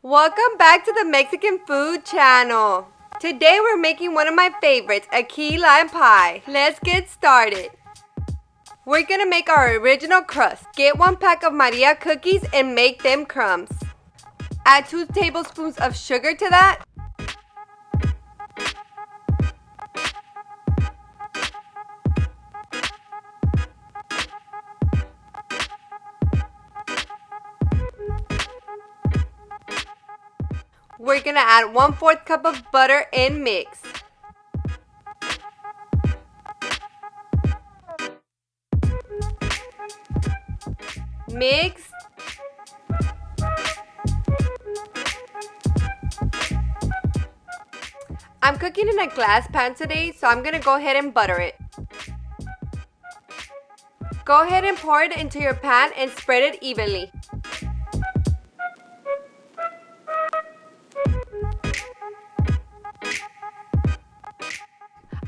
Welcome back to the Mexican Food Channel. Today we're making one of my favorites, a key lime pie. Let's get started. We're gonna make our original crust. Get 1 pack of Maria cookies and make them crumbs. Add 2 tablespoons of sugar to that. We're gonna add 1/4 cup of butter and mix. Mix. I'm cooking in a glass pan today, so I'm gonna go ahead and butter it. Go ahead and pour it into your pan and spread it evenly.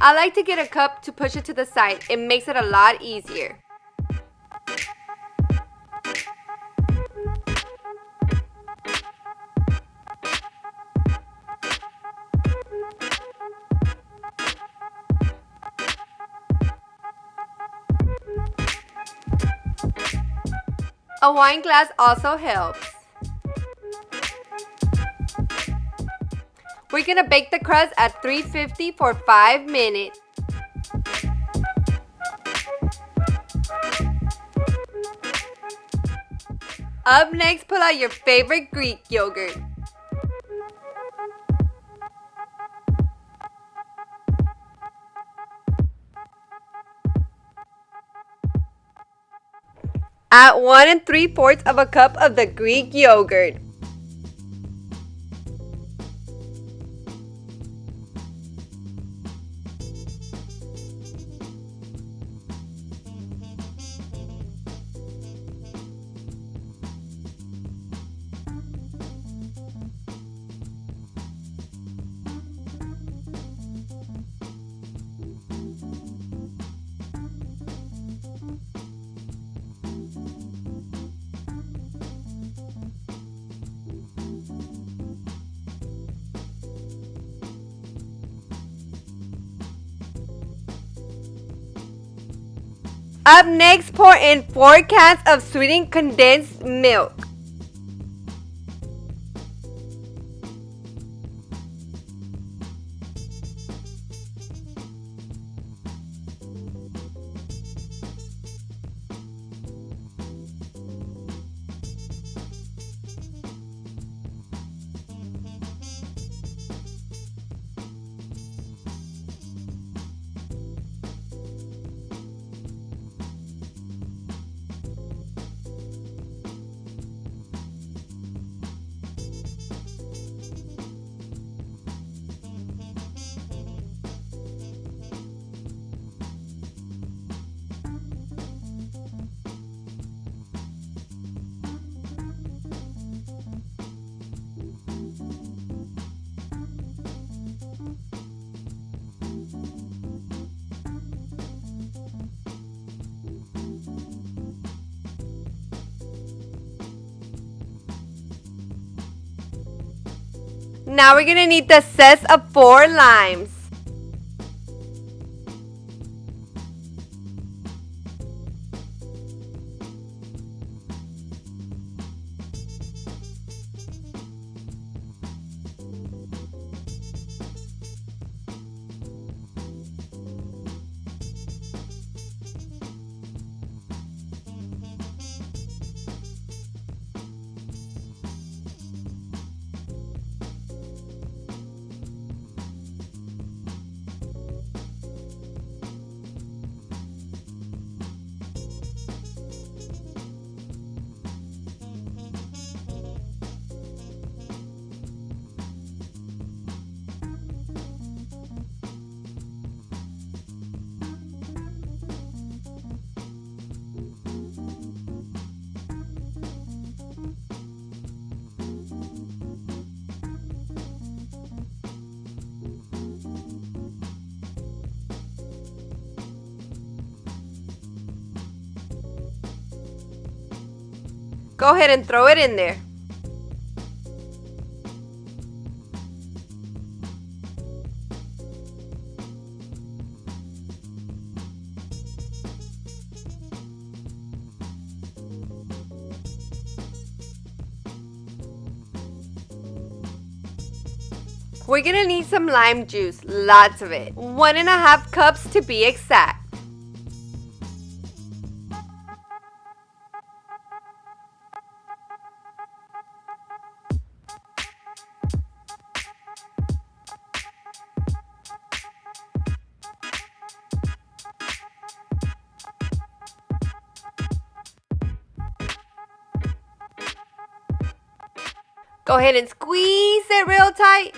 I like to get a cup to push it to the side. It makes it a lot easier. A wine glass also helps. We're gonna bake the crust at 350 for 5 minutes. Up next, pull out your favorite Greek yogurt. Add 1 3/4 of a cup of the Greek yogurt. Up next, pour in 4 cans of sweetened condensed milk. Now we're gonna need the zest of 4 limes. Go ahead and throw it in there. We're gonna need some lime juice, lots of it. 1.5 cups to be exact. Go ahead and squeeze it real tight.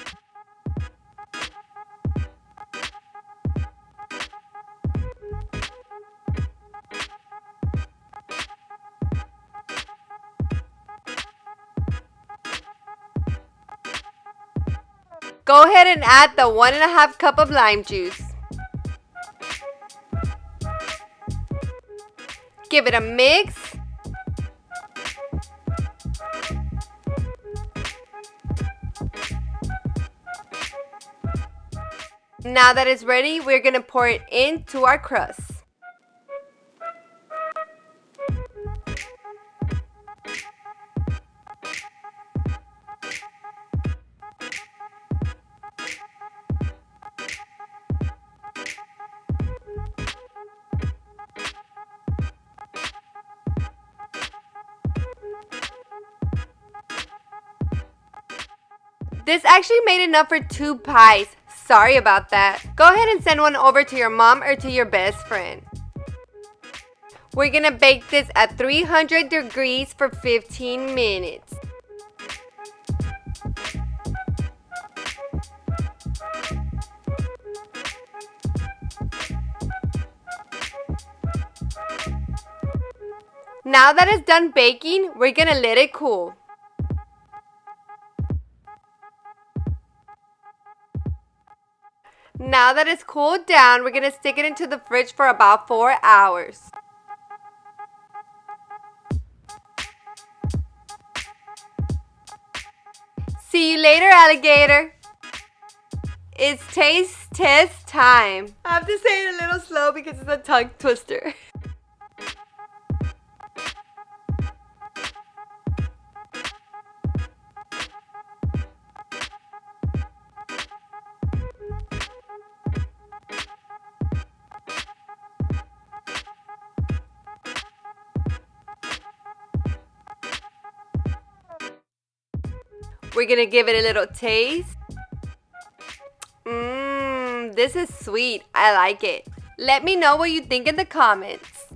Go ahead and add the 1.5 cup of lime juice. Give it a mix. Now that it's ready, we're going to pour it into our crust. This actually made enough for 2 pies. Sorry about that. Go ahead and send one over to your mom or to your best friend. We're gonna bake this at 300 degrees for 15 minutes. Now that it's done baking, we're gonna let it cool. Now that it's cooled down, we're going to stick it into the fridge for about 4 hours. See you later, alligator. It's taste test time. I have to say it a little slow because it's a tongue twister. We're gonna give it a little taste. This is sweet. I like it. Let me know what you think in the comments.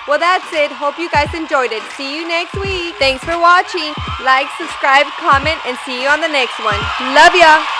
Well, that's it. Hope you guys enjoyed it. See you next week. Thanks for watching. Like, subscribe, comment, and see you on the next one. Love ya.